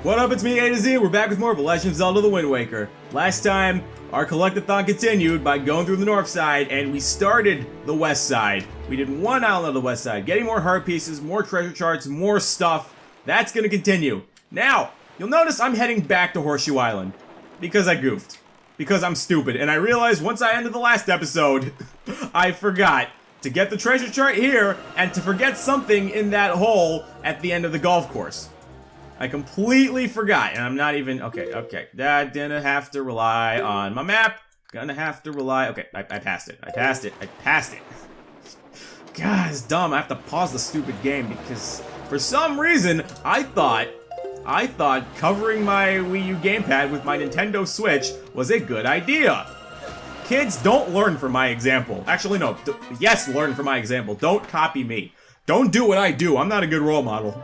What up, it's me, A to Z. We're back with more of The Legend of Zelda The Wind Waker. Last time, our collectathon continued by going through the north side, and we started the west side. We did one island of the west side, getting more heart pieces, more treasure charts, more stuff. That's gonna continue. Now, you'll notice I'm heading back to Horseshoe Island. Because I goofed. Because I'm stupid, and I realized once I ended the last episode, I forgot to get the treasure chart here, and to forget something in that hole at the end of the golf course. I completely forgot, and I'm not even, okay. That didn't have to rely on my map. Gonna have to rely, okay, I passed it. I passed it. God, it's dumb. I have to pause the stupid game because for some reason, I thought covering my Wii U gamepad with my Nintendo Switch was a good idea. Kids, don't learn from my example. Actually, no. Yes, learn from my example. Don't copy me. Don't do what I do. I'm not a good role model.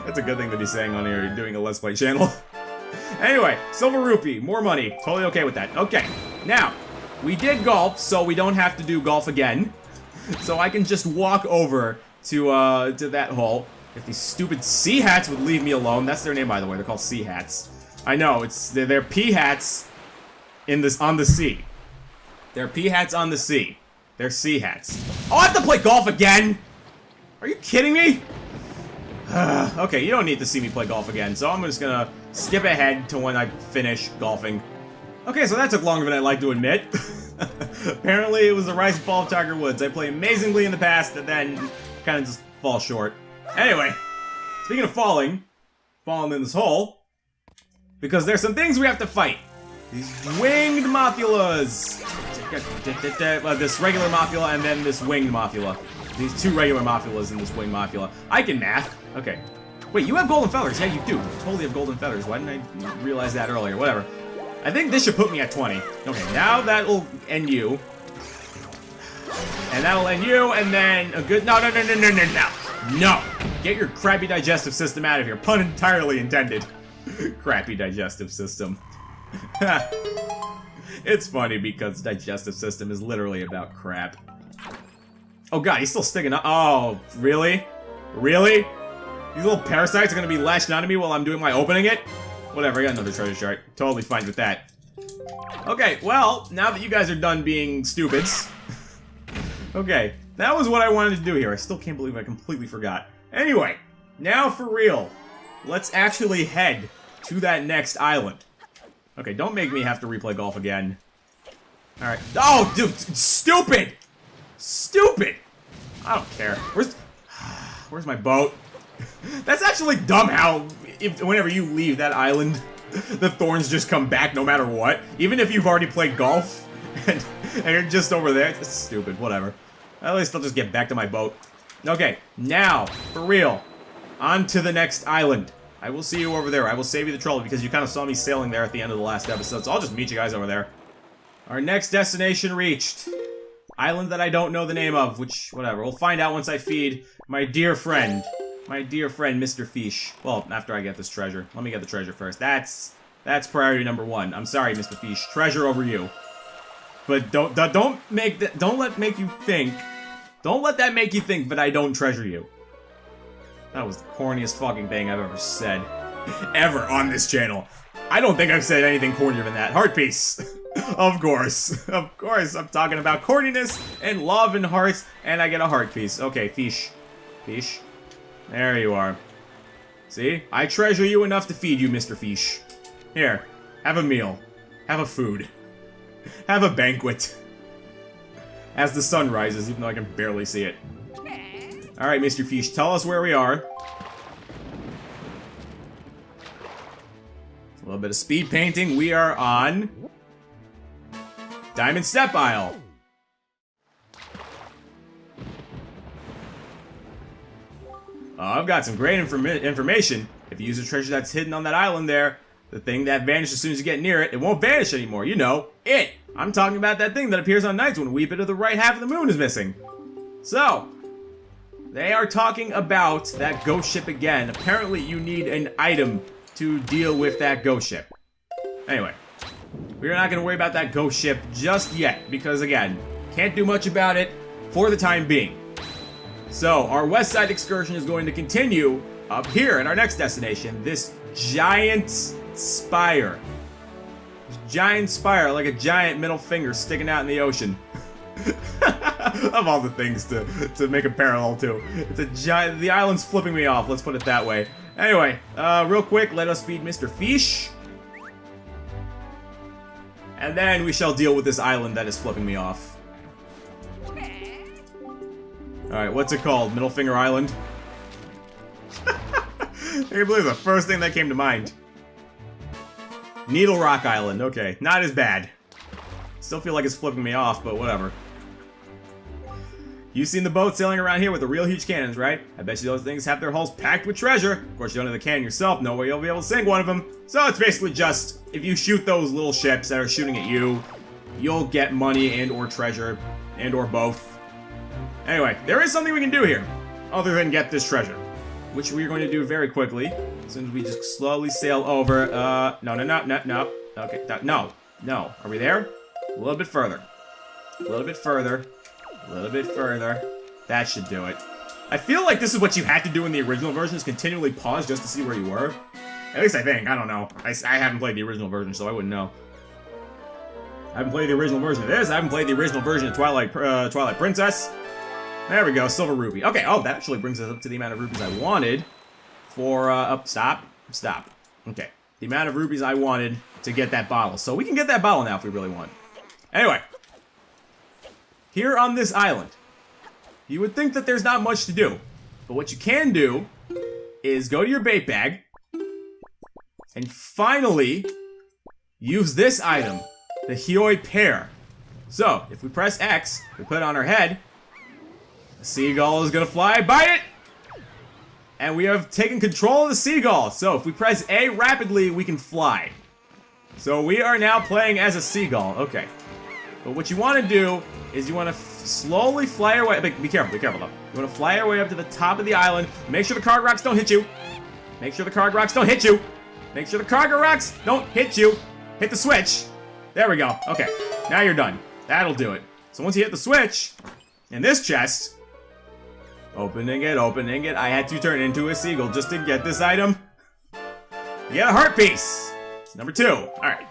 That's a good thing to be saying on here, doing a Let's Play channel. Anyway, Silver Rupee, more money. Totally okay with that. Okay, now, we did golf, so we don't have to do golf again. So I can just walk over to that hole. If these stupid sea hats would leave me alone. That's their name, by the way. They're called sea hats. I know, they're pea hats on the sea. They're pea hats on the sea. They're sea hats. Oh, I have to play golf again? Are you kidding me? Okay, you don't need to see me play golf again, so I'm just gonna skip ahead to when I finish golfing. Okay, so that took longer than I'd like to admit. Apparently, it was the rise and fall of Tiger Woods. I play amazingly in the past, and then kind of just fall short. Anyway, speaking of falling in this hole, because there's some things we have to fight. These winged Mophulas. This regular Mophula and then this winged Mophula. These two regular Mophulas and this winged Mophula. I can math. Okay. Wait, you have golden feathers. Yeah, you do. You totally have golden feathers. Why didn't I realize that earlier? Whatever. I think this should put me at 20. Okay, now that'll end you. And that'll end you, and then a good... No. No! Get your crappy digestive system out of here. Pun entirely intended. Crappy digestive system. It's funny because digestive system is literally about crap. Oh god, he's still sticking up. Oh, really? Really? These little parasites are gonna be latching onto me while I'm doing my opening it? Whatever, I got another treasure chart. Totally fine with that. Okay, well, now that you guys are done being stupids. Okay, that was what I wanted to do here. I still can't believe I completely forgot. Anyway, now for real. Let's actually head to that next island. Okay, don't make me have to replay golf again. Alright. Oh, dude, stupid! Stupid! I don't care. Where's my boat? That's actually dumb how, whenever you leave that island, the thorns just come back no matter what. Even if you've already played golf, and you're just over there. It's stupid, whatever. At least I'll just get back to my boat. Okay, now, for real, on to the next island. I will see you over there. I will save you the trouble because you kind of saw me sailing there at the end of the last episode, so I'll just meet you guys over there. Our next destination reached. Island that I don't know the name of, which, whatever. We'll find out once I feed my dear friend. My dear friend, Mr. Fish. Well, after I get this treasure. Let me get the treasure first. That's priority number one. I'm sorry, Mr. Fish. Treasure over you. But don't let that make you think that I don't treasure you. That was the corniest fucking thing I've ever said. Ever on this channel. I don't think I've said anything cornier than that. Heart piece. Of course. Of course. I'm talking about corniness and love and hearts, and I get a heart piece. Okay, Fish. Fish. There you are. See? I treasure you enough to feed you, Mr. Fish. Here. Have a meal. Have a food. Have a banquet. As the sun rises, even though I can barely see it. Alright, Mr. Fish, tell us where we are. A little bit of speed painting. We are on Diamond Step Isle. I've got some great information. If you use a treasure that's hidden on that island there, the thing that vanishes as soon as you get near it, it won't vanish anymore. You know, it. I'm talking about that thing that appears on nights when a wee bit of the right half of the moon is missing. So, they are talking about that ghost ship again. Apparently, you need an item to deal with that ghost ship. Anyway, we're not going to worry about that ghost ship just yet, because again, can't do much about it for the time being. So, our west side excursion is going to continue up here at our next destination, this giant spire. This giant spire, like a giant middle finger sticking out in the ocean. Of all the things to make a parallel to. It's a giant, the island's flipping me off, let's put it that way. Anyway, real quick, let us feed Mr. Fish. And then we shall deal with this island that is flipping me off. Alright, what's it called? Middle Finger Island? I can't believe the first thing that came to mind. Needle Rock Island, okay. Not as bad. Still feel like it's flipping me off, but whatever. You've seen the boat sailing around here with the real huge cannons, right? I bet you those things have their hulls packed with treasure. Of course, you don't have the cannon yourself, no way you'll be able to sink one of them. So it's basically just, if you shoot those little ships that are shooting at you, you'll get money and or treasure, and or both. Anyway, there is something we can do here, other than get this treasure. Which we're going to do very quickly, as soon as we just slowly sail over. No. Okay, no. Are we there? A little bit further. A little bit further. A little bit further. That should do it. I feel like this is what you had to do in the original version, is continually pause just to see where you were. At least I think. I don't know. I haven't played the original version, so I wouldn't know. I haven't played the original version of this. I haven't played the original version of Twilight Princess. There we go, Silver Ruby. Okay, oh, that actually brings us up to the amount of rubies I wanted for, stop. Okay, the amount of rubies I wanted to get that bottle. So we can get that bottle now if we really want. Anyway, here on this island, you would think that there's not much to do. But what you can do is go to your bait bag and finally use this item, the Hioi pear. So, if we press X, we put it on our head, the seagull is gonna fly, bite it! And we have taken control of the seagull. So if we press A rapidly, we can fly. So we are now playing as a seagull. Okay. But what you want to do is you want to slowly fly your way. Be careful though. You want to fly your way up to the top of the island. Make sure the card rocks don't hit you. Make sure the card rocks don't hit you. Make sure the cargo rocks don't hit you. Hit the switch. There we go. Okay. Now you're done. That'll do it. So once you hit the switch, in this chest, opening it, I had to turn into a seagull just to get this item. You get a heart piece. It's number 2. Alright.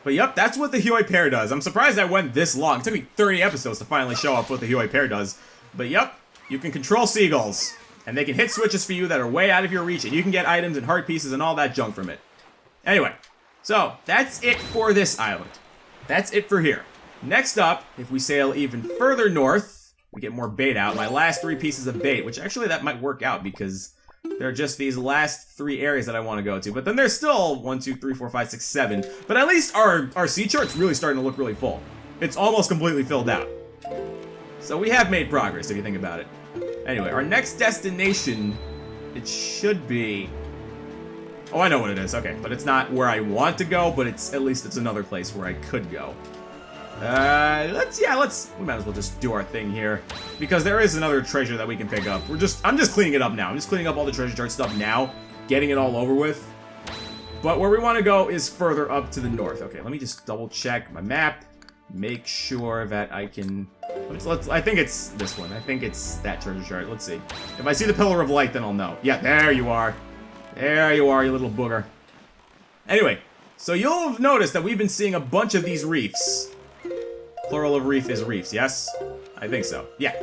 But yep, that's what the Hioi pear does. I'm surprised I went this long. It took me 30 episodes to finally show off what the Hioi pear does. But yep, you can control seagulls. And they can hit switches for you that are way out of your reach. And you can get items and heart pieces and all that junk from it. Anyway, so that's it for this island. That's it for here. Next up, if we sail even further north, we get more bait out. My last 3 pieces of bait, which actually that might work out because there are just these last 3 areas that I want to go to. But then there's still 1, 2, 3, 4, 5, 6, 7. But at least our sea chart's really starting to look really full. It's almost completely filled out. So we have made progress if you think about it. Anyway, our next destination, it should be... Oh, I know what it is. Okay, but it's not where I want to go, but at least it's another place where I could go. We might as well just do our thing here. Because there is another treasure that we can pick up. I'm just cleaning it up now. I'm just cleaning up all the treasure chart stuff now. Getting it all over with. But where we want to go is further up to the north. Okay, let me just double check my map. Make sure that I can... I think it's this one. I think it's that treasure chart. Let's see. If I see the pillar of light, then I'll know. Yeah, there you are. There you are, you little booger. Anyway, so you'll have noticed that we've been seeing a bunch of these reefs. Plural of reef is reefs, yes? I think so, yeah.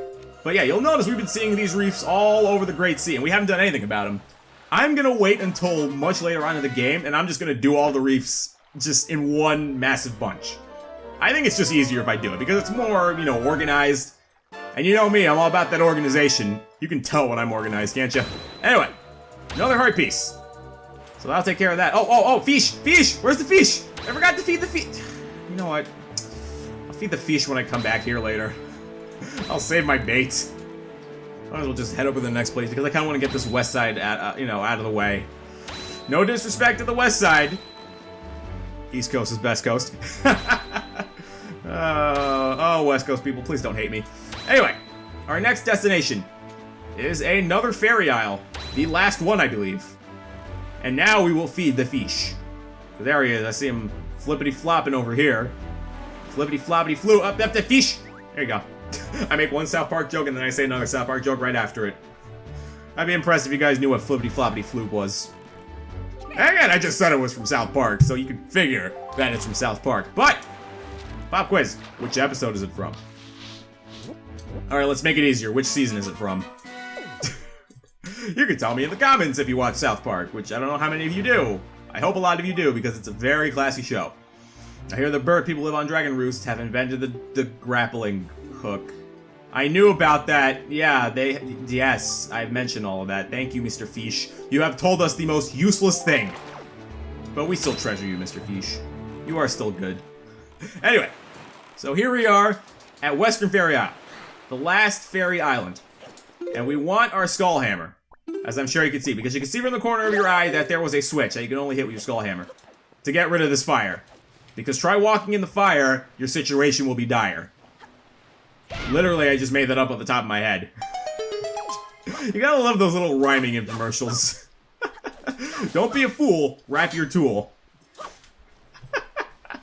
But yeah, you'll notice we've been seeing these reefs all over the Great Sea, and we haven't done anything about them. I'm gonna wait until much later on in the game, and I'm just gonna do all the reefs just in one massive bunch. I think it's just easier if I do it, because it's more, you know, organized. And you know me, I'm all about that organization. You can tell when I'm organized, can't you? Anyway, another heart piece. So that'll take care of that. Oh, fish! Fish! Where's the fish? I forgot to feed the fish. You know what? I'll feed the fish when I come back here later. I'll save my bait. Might as well just head over to the next place, because I kind of want to get this west side, out of the way. No disrespect to the west side. East Coast is best coast. Oh, West Coast people, please don't hate me. Anyway, our next destination is another fairy isle. The last one, I believe. And now we will feed the fish. There he is. I see him flippity-flopping over here. Flippity-floppity-flew up the fish. There you go. I make one South Park joke and then I say another South Park joke right after it. I'd be impressed if you guys knew what Flippity Floppity Floop was. And again, I just said it was from South Park, so you can figure that it's from South Park. But, pop quiz, which episode is it from? Alright, let's make it easier. Which season is it from? You can tell me in the comments if you watch South Park, which I don't know how many of you do. I hope a lot of you do, because it's a very classy show. I hear the bird people live on Dragon Roost have invented the grappling hook. I knew about that. Yeah, yes, I've mentioned all of that. Thank you, Mr. Fish. You have told us the most useless thing. But we still treasure you, Mr. Fish. You are still good. Anyway, so here we are at Western Fairy Isle. The last fairy island. And we want our skull hammer. As I'm sure you can see, because you can see from the corner of your eye that there was a switch that you can only hit with your skull hammer. To get rid of this fire. Because try walking in the fire, your situation will be dire. Literally, I just made that up off the top of my head. You gotta love those little rhyming infomercials. Don't be a fool, wrap your tool.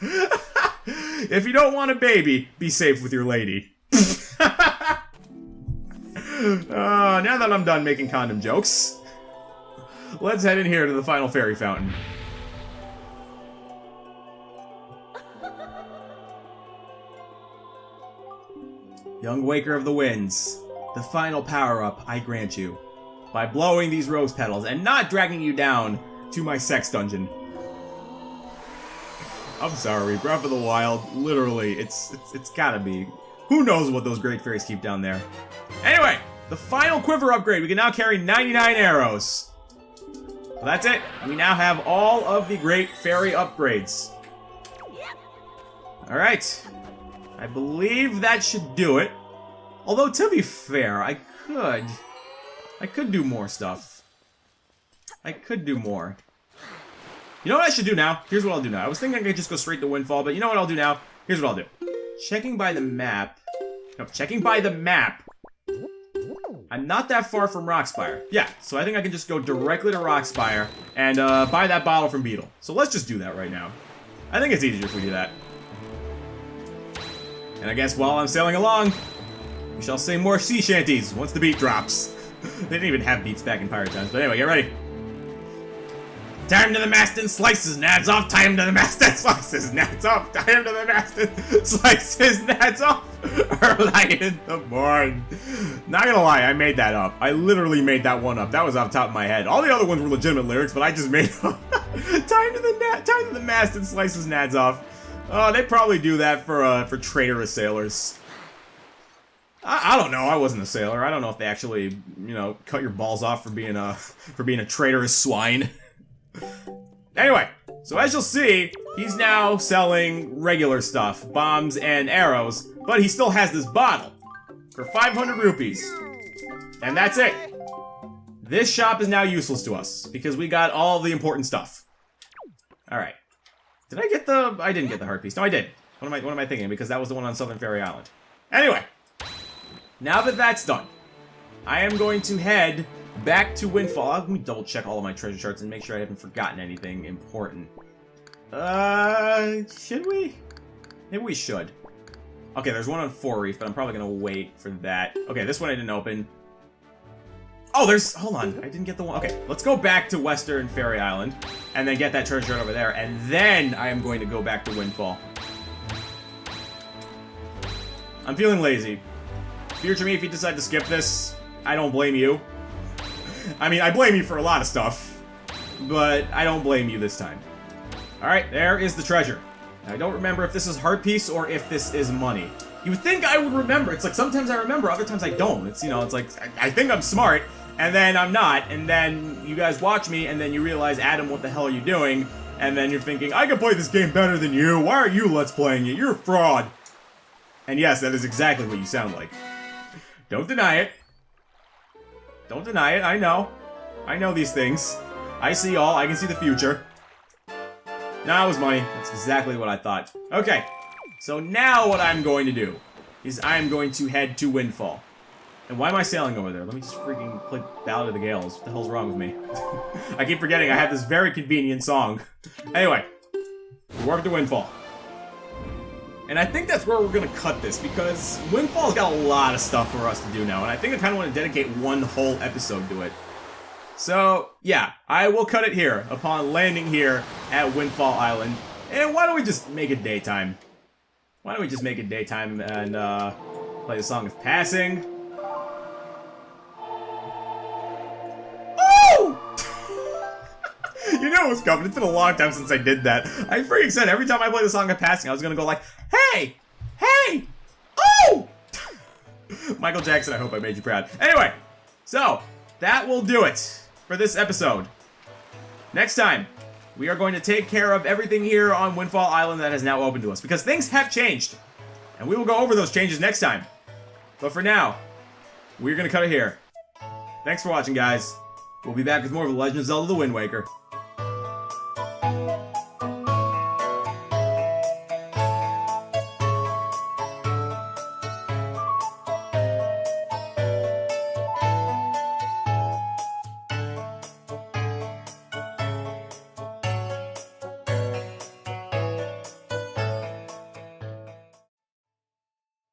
If you don't want a baby, be safe with your lady. Now that I'm done making condom jokes, let's head in here to the final fairy fountain. Young Waker of the Winds, the final power-up I grant you, by blowing these rose petals and not dragging you down to my sex dungeon. I'm sorry, Breath of the Wild, literally, it's gotta be. Who knows what those great fairies keep down there. Anyway, the final quiver upgrade. We can now carry 99 arrows. So that's it. We now have all of the great fairy upgrades. Alright. I believe that should do it. Although, to be fair, I could do more stuff. I could do more. You know what I should do now? Here's what I'll do now. I was thinking I could just go straight to Windfall, but you know what I'll do now? Here's what I'll do. Checking by the map. No, checking by the map. I'm not that far from Rockspire. Yeah, so I think I can just go directly to Rockspire and buy that bottle from Beetle. So let's just do that right now. I think it's easier if we do that. And I guess while I'm sailing along, we shall sing more sea shanties once the beat drops. They didn't even have beats back in pirate times, but anyway, get ready. Time to the mast and slices, nads off. Time to the mast and slices, nads off. Time to the mast and slices, nads off. Early in the morning. Not gonna lie, I made that up. I literally made that one up. That was off the top of my head. All the other ones were legitimate lyrics, but I just made up. Time to the mast and slices, nads off. Oh, they probably do that for traitorous sailors. I don't know. I wasn't a sailor. I don't know if they actually, you know, cut your balls off for being a traitorous swine. Anyway, so as you'll see, he's now selling regular stuff, bombs and arrows, but he still has this bottle for 500 rupees. And that's it. This shop is now useless to us because we got all the important stuff. All right. Did I get the... I didn't get the heart piece. No, I did. What am I thinking? Because that was the one on Southern Fairy Island. Anyway, now that that's done, I am going to head back to Windfall. Let me double check all of my treasure charts and make sure I haven't forgotten anything important. Should we? Maybe we should. Okay, there's one on Four Reef, but I'm probably gonna wait for that. Okay, this one I didn't open. Oh, hold on, I didn't get the one. Okay, let's go back to Western Fairy Island and then get that treasure chart over there, and then I am going to go back to Windfall. I'm feeling lazy. Future me, if you decide to skip this, I don't blame you. I mean, I blame you for a lot of stuff, but I don't blame you this time. Alright, there is the treasure. I don't remember if this is heart piece or if this is money. You would think I would remember. It's like sometimes I remember, other times I don't. It's, you know, it's like I think I'm smart, and then I'm not, and then you guys watch me, and then you realize, Adam, what the hell are you doing? And then you're thinking, I can play this game better than you. Why are you let's playing it? You're a fraud. And yes, that is exactly what you sound like. Don't deny it. Don't deny it. I know. I know these things. I see all. I can see the future. Nah, it was money. That's exactly what I thought. Okay. So now what I'm going to do is I'm going to head to Windfall. And why am I sailing over there? Let me just freaking play Ballad of the Gales. What the hell's wrong with me? I keep forgetting I have this very convenient song. Anyway. We warp to Windfall. And I think that's where we're going to cut this, because Windfall's got a lot of stuff for us to do now, and I think I kind of want to dedicate one whole episode to it. So, yeah, I will cut it here upon landing here at Windfall Island. And why don't we just make it daytime? Why don't we just make it daytime and play the Song of Passing? Oh! You know it was coming. It's been a long time since I did that. I freaking said every time I play the Song of Passing, I was gonna go like, hey! Hey! Oh! Michael Jackson, I hope I made you proud. Anyway, so, that will do it for this episode. Next time, we are going to take care of everything here on Windfall Island that is now open to us, because things have changed. And we will go over those changes next time. But for now, we're going to cut it here. Thanks for watching, guys. We'll be back with more of The Legend of Zelda: The Wind Waker.